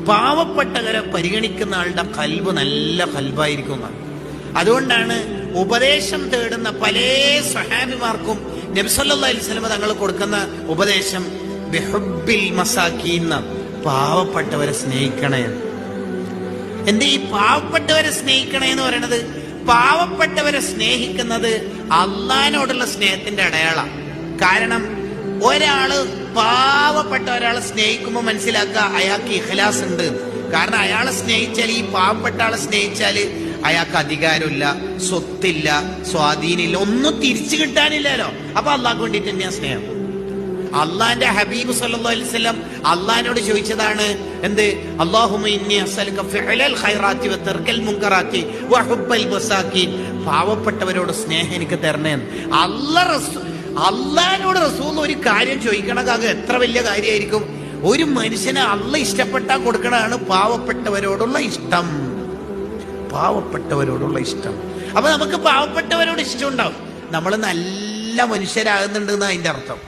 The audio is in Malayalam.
പാവപ്പെട്ടവരെ പരിഗണിക്കുന്ന ആളുടെ കൽബ് നല്ല കൽബായിരിക്കും. അതുകൊണ്ടാണ് ഉപദേശം തേടുന്ന പല സ്വഹാബിമാർക്കും നബി സല്ലല്ലാഹു അലൈഹി വസല്ലം തങ്ങൾ കൊടുക്കുന്ന ഉപദേശം ബിഹുബ്ബിൽ മസാക്കീൻ, പാവപ്പെട്ടവരെ സ്നേഹിക്കണേ. എന്താ ഈ പാവപ്പെട്ടവരെ സ്നേഹിക്കണേ എന്ന് പറയണത്? പാവപ്പെട്ടവരെ സ്നേഹിക്കുന്നത് അള്ളാഹിനോടുള്ള സ്നേഹത്തിന്റെ അടയാളാണ്. കാരണം ഒരാള് പാവപ്പെട്ട ഒരാളെ സ്നേഹിക്കുമ്പോൾ മനസ്സിലാക്കുക അയാൾക്ക് ഇഖ്ലാസ് ഉണ്ട്. കാരണം അയാളെ സ്നേഹിച്ചാൽ, ഈ പാവപ്പെട്ട ആളെ സ്നേഹിച്ചാല് അയാൾക്ക് അധികാരമില്ല, സ്വത്തില്ല, സ്വാധീനമില്ല, ഒന്നും തിരിച്ചു കിട്ടാനില്ലല്ലോ. അപ്പൊ അള്ളാഹ്ക്ക് വേണ്ടിയിട്ട് തന്നെയാ സ്നേഹം. അള്ളാന്റെ ഹബീബ് സല്ലല്ലാഹു അലൈഹി വസല്ലം അള്ളാഹിനോട് ചോദിച്ചതാണ് എന്ത്? അല്ലാഹുമ്മ ഇന്നി അസ്അലുക ഫിഅലൽ ഖൈറാത്തി വതർക്കൽ മുൻകറാത്തി വഹുബ്ബൽ മസാകീൻ. പാവപ്പെട്ടവരോട് സ്നേഹം എനിക്ക് തരണേ. അള്ളാഹിനോട് റസൂൽ ഒരു കാര്യം ചോദിക്കണത് എത്ര വലിയ കാര്യമായിരിക്കും. ഒരു മനുഷ്യനെ അള്ളാഹ് ഇഷ്ടപ്പെട്ടാൽ കൊടുക്കണതാണ് പാവപ്പെട്ടവരോടുള്ള ഇഷ്ടം. പാവപ്പെട്ടവരോടുള്ള ഇഷ്ടം. അപ്പൊ നമുക്ക് പാവപ്പെട്ടവരോട് ഇഷ്ടം ഉണ്ടാവും. നമ്മൾ നല്ല മനുഷ്യരാകുന്നുണ്ട് എന്ന് അതിന്റെ അർത്ഥം.